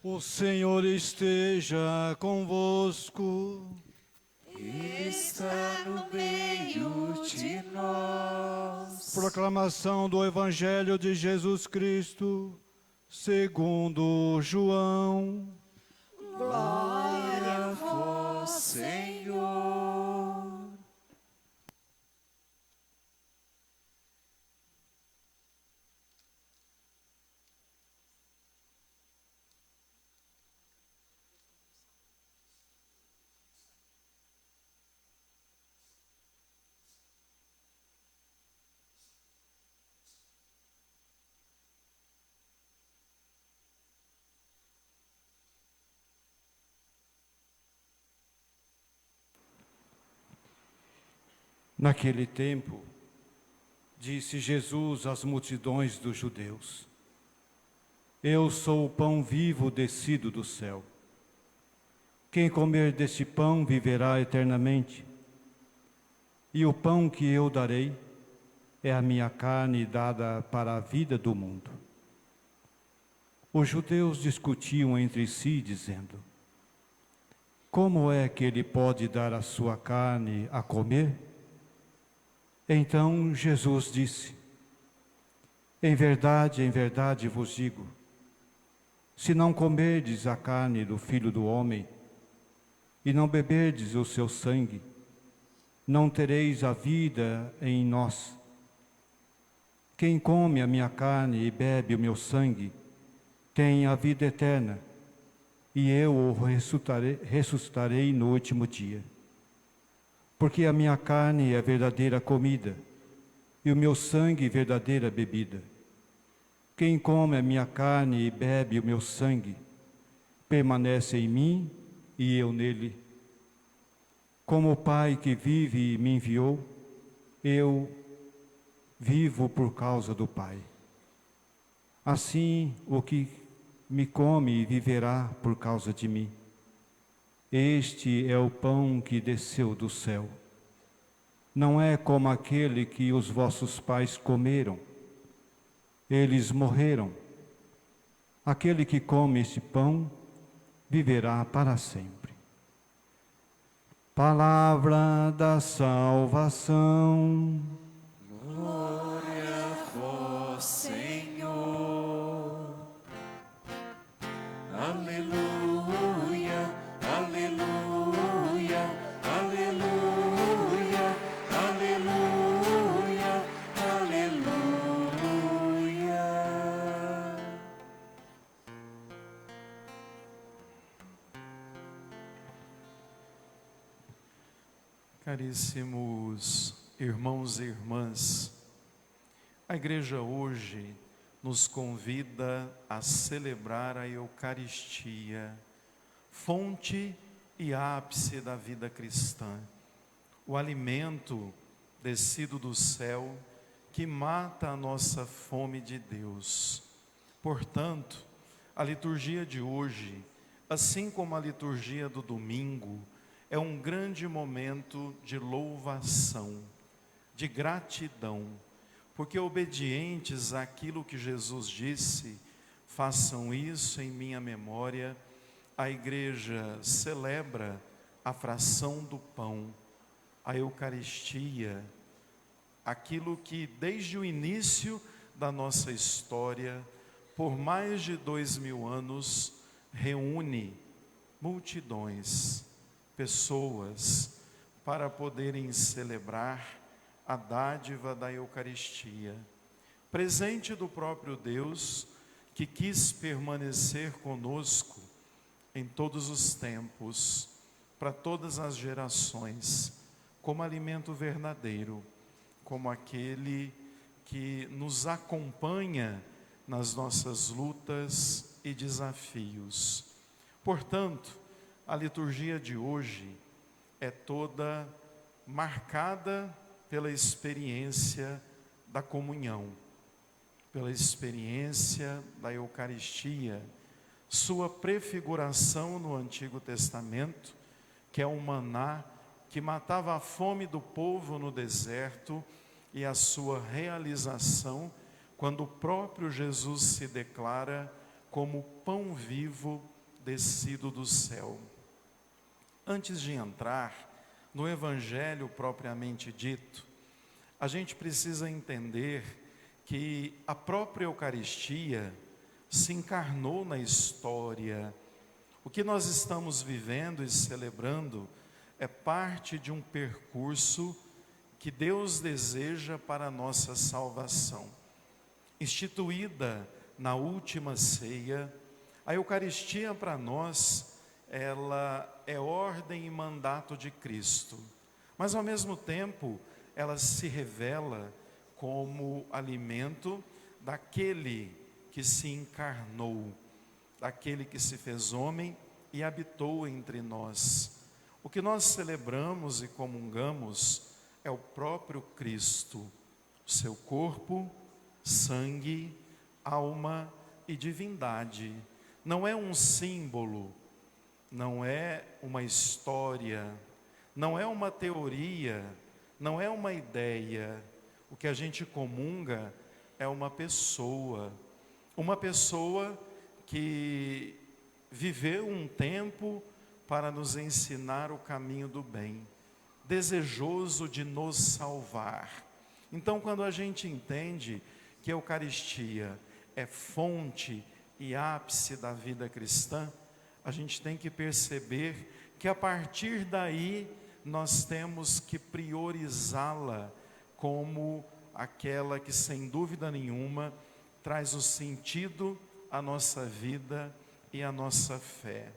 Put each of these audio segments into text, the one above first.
O Senhor esteja convosco. Está no meio de nós. Proclamação do Evangelho de Jesus Cristo, segundo João. Glória a vós, Senhor. Naquele tempo, disse Jesus às multidões dos judeus: Eu sou o pão vivo descido do céu. Quem comer deste pão viverá eternamente. E o pão que eu darei é a minha carne dada para a vida do mundo. Os judeus discutiam entre si, dizendo: Como é que ele pode dar a sua carne a comer? Então Jesus disse: em verdade vos digo, se não comerdes a carne do Filho do Homem e não beberdes o seu sangue, não tereis a vida em nós. Quem come a minha carne e bebe o meu sangue tem a vida eterna, e eu o ressuscitarei no último dia. Porque a minha carne é verdadeira comida, e o meu sangue verdadeira bebida. Quem come a minha carne e bebe o meu sangue, permanece em mim e eu nele. Como o Pai que vive e me enviou, eu vivo por causa do Pai. Assim, o que me come viverá por causa de mim. Este é o pão que desceu do céu. Não é como aquele que os vossos pais comeram. Eles morreram. Aquele que come este pão viverá para sempre. Palavra da salvação. Glória a vós, Senhor. Aleluia. Aleluia, aleluia, aleluia, aleluia. Caríssimos irmãos e irmãs, a Igreja hoje nos convida a celebrar a Eucaristia, fonte e ápice da vida cristã, o alimento descido do céu que mata a nossa fome de Deus. Portanto, a liturgia de hoje, assim como a liturgia do domingo, é um grande momento de louvação, de gratidão, porque obedientes àquilo que Jesus disse, façam isso em minha memória. A Igreja celebra a fração do pão, a Eucaristia, aquilo que desde o início da nossa história, por mais de 2000 anos, reúne multidões, pessoas, para poderem celebrar a dádiva da Eucaristia, presente do próprio Deus, que quis permanecer conosco em todos os tempos, para todas as gerações, como alimento verdadeiro, como aquele que nos acompanha nas nossas lutas e desafios. Portanto, a liturgia de hoje é toda marcada pela experiência da comunhão, pela experiência da Eucaristia, sua prefiguração no Antigo Testamento, que é o maná que matava a fome do povo no deserto e a sua realização quando o próprio Jesus se declara como pão vivo descido do céu. Antes de entrar no Evangelho propriamente dito, a gente precisa entender que a própria Eucaristia se encarnou na história. O que nós estamos vivendo e celebrando é parte de um percurso que Deus deseja para a nossa salvação. Instituída na última ceia, a Eucaristia para nós, ela é ordem e mandato de Cristo, mas ao mesmo tempo ela se revela como alimento daquele que se encarnou, daquele que se fez homem e habitou entre nós. O que nós celebramos e comungamos é o próprio Cristo, o seu corpo, sangue, alma e divindade. Não é um símbolo, não é uma história, não é uma teoria, não é uma ideia. O que a gente comunga é uma pessoa que viveu um tempo para nos ensinar o caminho do bem, desejoso de nos salvar. Então, quando a gente entende que a Eucaristia é fonte e ápice da vida cristã, a gente tem que perceber que a partir daí nós temos que priorizá-la como aquela que, sem dúvida nenhuma, traz o sentido à nossa vida e à nossa fé.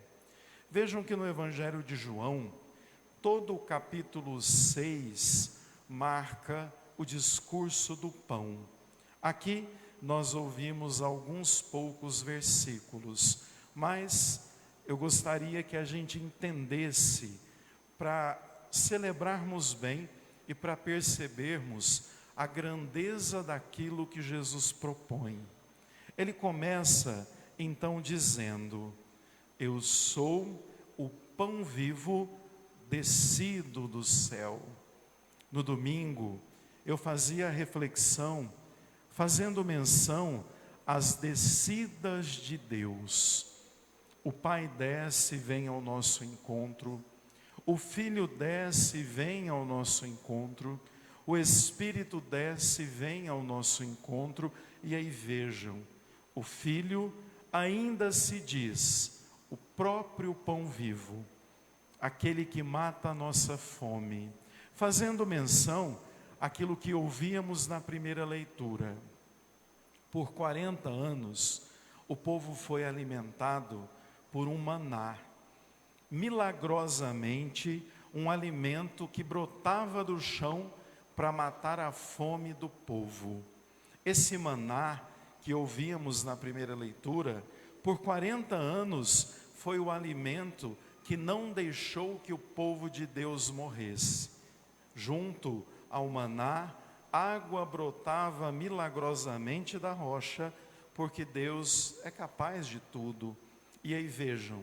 Vejam que no Evangelho de João, todo o capítulo 6 marca o discurso do pão. Aqui nós ouvimos alguns poucos versículos, mas eu gostaria que a gente entendesse, para celebrarmos bem e para percebermos a grandeza daquilo que Jesus propõe. Ele começa então dizendo: eu sou o pão vivo descido do céu. No domingo eu fazia a reflexão, fazendo menção às descidas de Deus. O Pai desce e vem ao nosso encontro, o Filho desce e vem ao nosso encontro, o Espírito desce e vem ao nosso encontro. E aí vejam, o Filho ainda se diz o próprio pão vivo, aquele que mata a nossa fome, fazendo menção àquilo que ouvíamos na primeira leitura. Por 40 anos, o povo foi alimentado por um maná, milagrosamente um alimento que brotava do chão para matar a fome do povo. Esse maná que ouvíamos na primeira leitura, por 40 anos foi o alimento que não deixou que o povo de Deus morresse. Junto ao maná, água brotava milagrosamente da rocha, porque Deus é capaz de tudo. E aí vejam,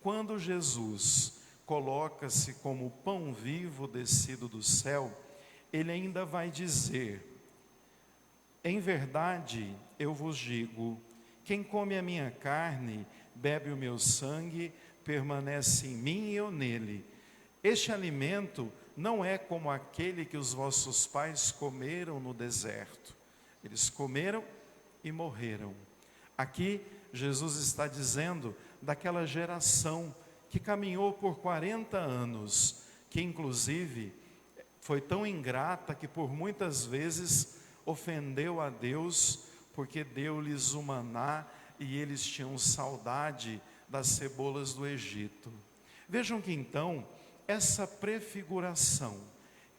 quando Jesus coloca-se como pão vivo descido do céu, ele ainda vai dizer: em verdade eu vos digo, quem come a minha carne, bebe o meu sangue, permanece em mim e eu nele. Este alimento não é como aquele que os vossos pais comeram no deserto. Eles comeram e morreram. Aqui Jesus está dizendo daquela geração que caminhou por 40 anos, que inclusive foi tão ingrata que por muitas vezes ofendeu a Deus, porque deu-lhes o maná e eles tinham saudade das cebolas do Egito. Vejam que então, essa prefiguração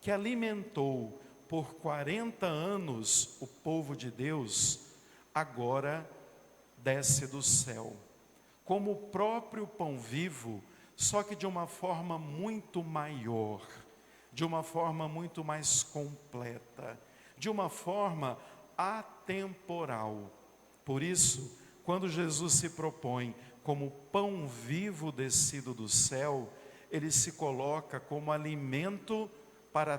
que alimentou por 40 anos o povo de Deus, agora desce do céu, como o próprio pão vivo, só que de uma forma muito maior, de uma forma muito mais completa, de uma forma atemporal. Por isso, quando Jesus se propõe como pão vivo descido do céu, ele se coloca como alimento para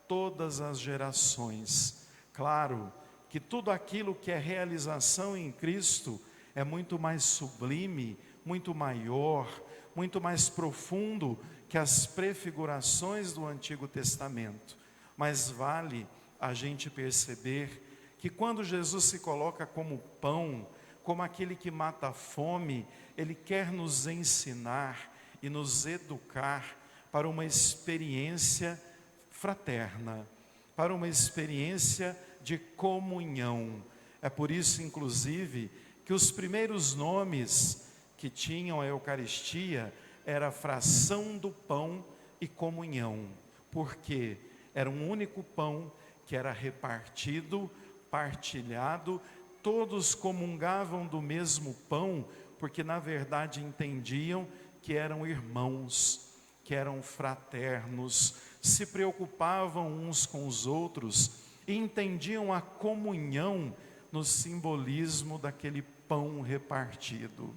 todas as gerações. Claro que tudo aquilo que é realização em Cristo é muito mais sublime, muito maior, muito mais profundo que as prefigurações do Antigo Testamento. Mas vale a gente perceber que quando Jesus se coloca como pão, como aquele que mata a fome, Ele quer nos ensinar e nos educar para uma experiência fraterna, para uma experiência de comunhão. É por isso, inclusive, que os primeiros nomes que tinham a Eucaristia era fração do pão e comunhão, porque era um único pão que era repartido, partilhado, todos comungavam do mesmo pão, porque na verdade entendiam que eram irmãos, que eram fraternos, se preocupavam uns com os outros e entendiam a comunhão no simbolismo daquele pão repartido.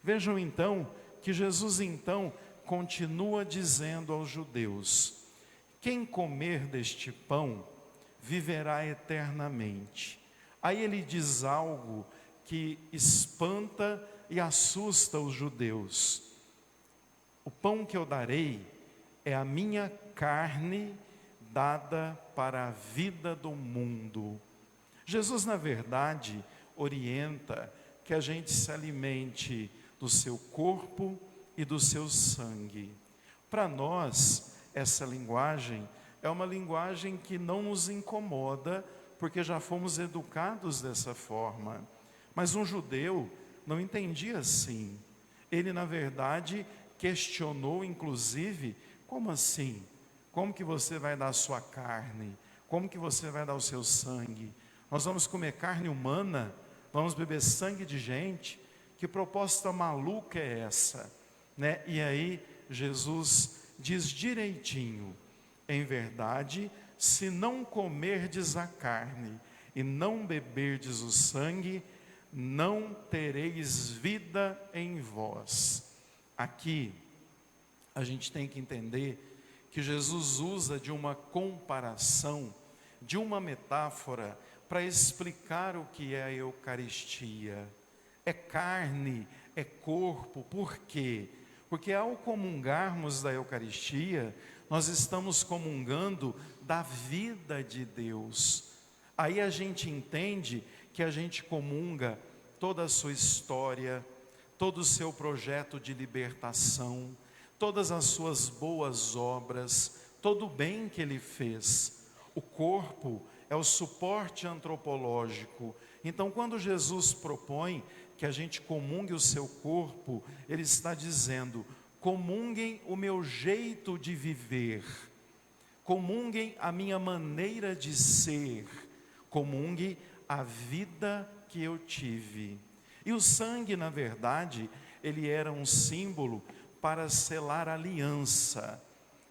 Vejam então que Jesus então continua dizendo aos judeus: quem comer deste pão viverá eternamente. Aí ele diz algo que espanta e assusta os judeus: o pão que eu darei é a minha carne dada para a vida do mundo. Jesus, na verdade, orienta que a gente se alimente do seu corpo e do seu sangue. Para nós, essa linguagem é uma linguagem que não nos incomoda, porque já fomos educados dessa forma. Mas um judeu não entendia assim. Ele, na verdade, questionou, inclusive, como assim? Como que você vai dar a sua carne? Como que você vai dar o seu sangue? Nós vamos comer carne humana? Vamos beber sangue de gente? Que proposta maluca é essa? Né? E aí Jesus diz direitinho: em verdade, se não comerdes a carne e não beberdes o sangue, não tereis vida em vós. Aqui a gente tem que entender que Jesus usa de uma comparação, de uma metáfora, para explicar o que é a Eucaristia. É carne, é corpo. Por quê? Porque ao comungarmos da Eucaristia, nós estamos comungando da vida de Deus. Aí a gente entende que a gente comunga toda a sua história, todo o seu projeto de libertação, todas as suas boas obras, todo o bem que Ele fez. O corpo é o suporte antropológico. Então, quando Jesus propõe que a gente comungue o seu corpo, Ele está dizendo: comunguem o meu jeito de viver, comunguem a minha maneira de ser, comunguem a vida que eu tive. E o sangue, na verdade, ele era um símbolo para selar aliança.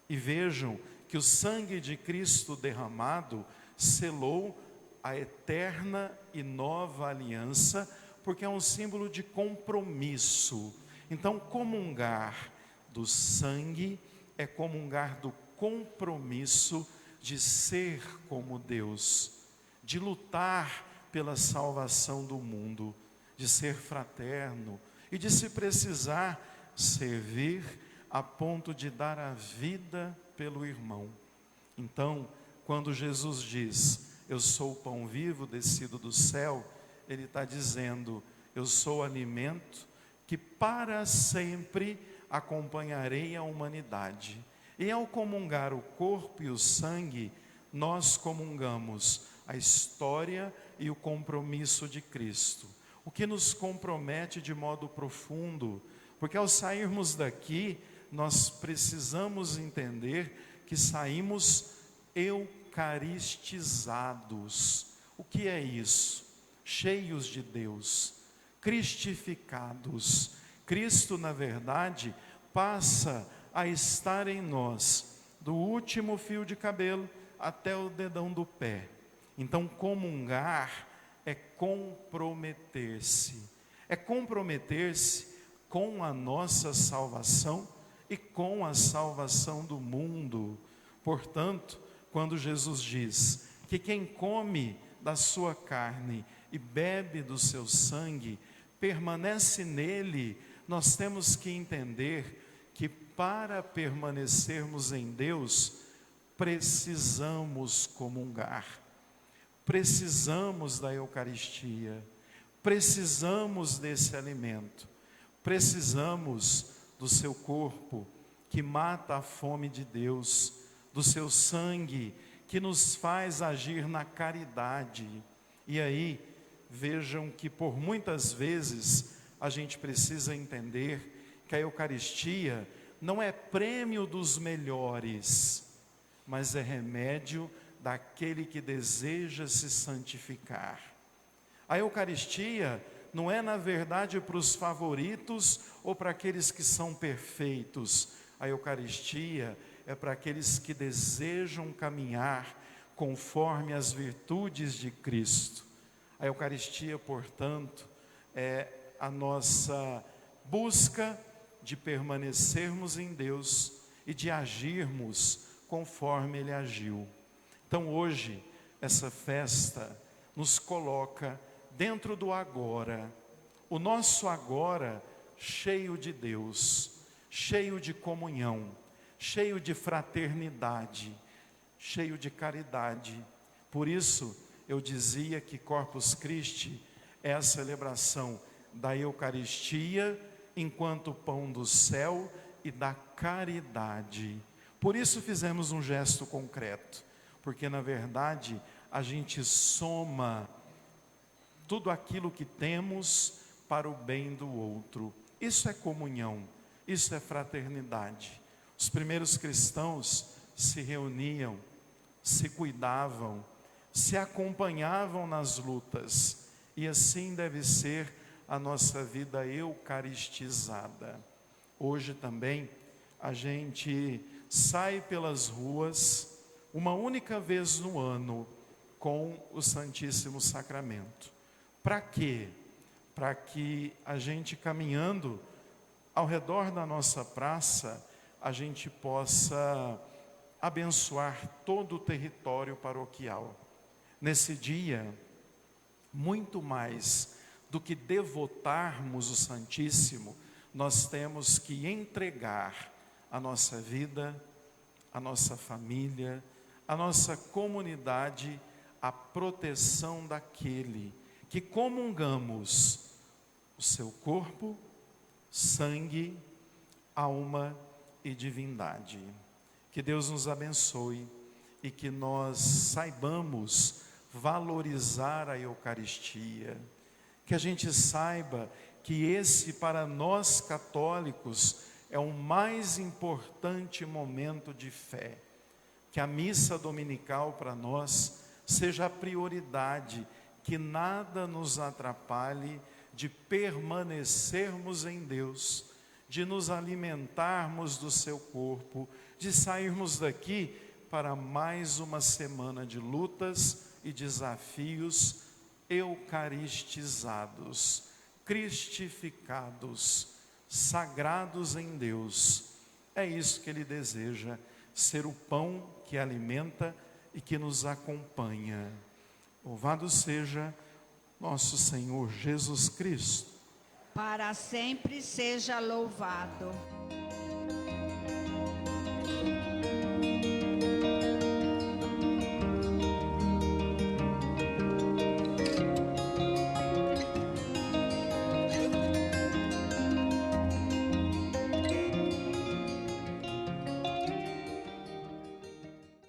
E vejam que o sangue de Cristo derramado selou a eterna e nova aliança, porque é um símbolo de compromisso. Então, comungar do sangue é comungar do compromisso de ser como Deus, de lutar pela salvação do mundo, de ser fraterno e de, se precisar, servir a ponto de dar a vida pelo irmão. Então, quando Jesus diz: eu sou o pão vivo descido do céu, Ele está dizendo: eu sou o alimento que para sempre acompanharei a humanidade. E ao comungar o corpo e o sangue, nós comungamos a história e o compromisso de Cristo, o que nos compromete de modo profundo, porque ao sairmos daqui, nós precisamos entender que saímos eucaristizados. O que é isso? Cheios de Deus, cristificados. Cristo, na verdade, passa a estar em nós, do último fio de cabelo até o dedão do pé. Então, comungar é comprometer-se. É comprometer-se com a nossa salvação e com a salvação do mundo. Portanto, quando Jesus diz que quem come da sua carne e bebe do seu sangue, permanece nele, nós temos que entender que para permanecermos em Deus, precisamos comungar, precisamos da Eucaristia, precisamos desse alimento, precisamos do seu corpo que mata a fome de Deus, do seu sangue que nos faz agir na caridade. E aí, vejam que por muitas vezes a gente precisa entender que a Eucaristia não é prêmio dos melhores, mas é remédio daquele que deseja se santificar. A Eucaristia não é, na verdade, para os favoritos ou para aqueles que são perfeitos. A Eucaristia é para aqueles que desejam caminhar conforme as virtudes de Cristo. A Eucaristia, portanto, é a nossa busca de permanecermos em Deus e de agirmos conforme Ele agiu. Então hoje, essa festa nos coloca dentro do agora, o nosso agora cheio de Deus, cheio de comunhão, cheio de fraternidade, cheio de caridade. Por isso, eu dizia que Corpus Christi é a celebração da Eucaristia enquanto pão do céu e da caridade. Por isso fizemos um gesto concreto, porque na verdade a gente soma tudo aquilo que temos para o bem do outro. Isso é comunhão, isso é fraternidade. Os primeiros cristãos se reuniam, se cuidavam, se acompanhavam nas lutas, e assim deve ser a nossa vida eucaristizada. Hoje também a gente sai pelas ruas uma única vez no ano com o Santíssimo Sacramento. Para quê? Para que a gente, caminhando ao redor da nossa praça, a gente possa abençoar todo o território paroquial. Nesse dia, muito mais do que devotarmos o Santíssimo, nós temos que entregar a nossa vida, a nossa família, a nossa comunidade à proteção daquele que comungamos o seu corpo, sangue, alma e divindade. Que Deus nos abençoe e que nós saibamos valorizar a Eucaristia, que a gente saiba que esse, para nós católicos, é o mais importante momento de fé, que a missa dominical para nós seja a prioridade, que nada nos atrapalhe de permanecermos em Deus, de nos alimentarmos do seu corpo, de sairmos daqui para mais uma semana de lutas e desafios eucaristizados, cristificados, sagrados em Deus. É isso que Ele deseja, ser o pão que alimenta e que nos acompanha. Louvado seja nosso Senhor Jesus Cristo. Para sempre seja louvado.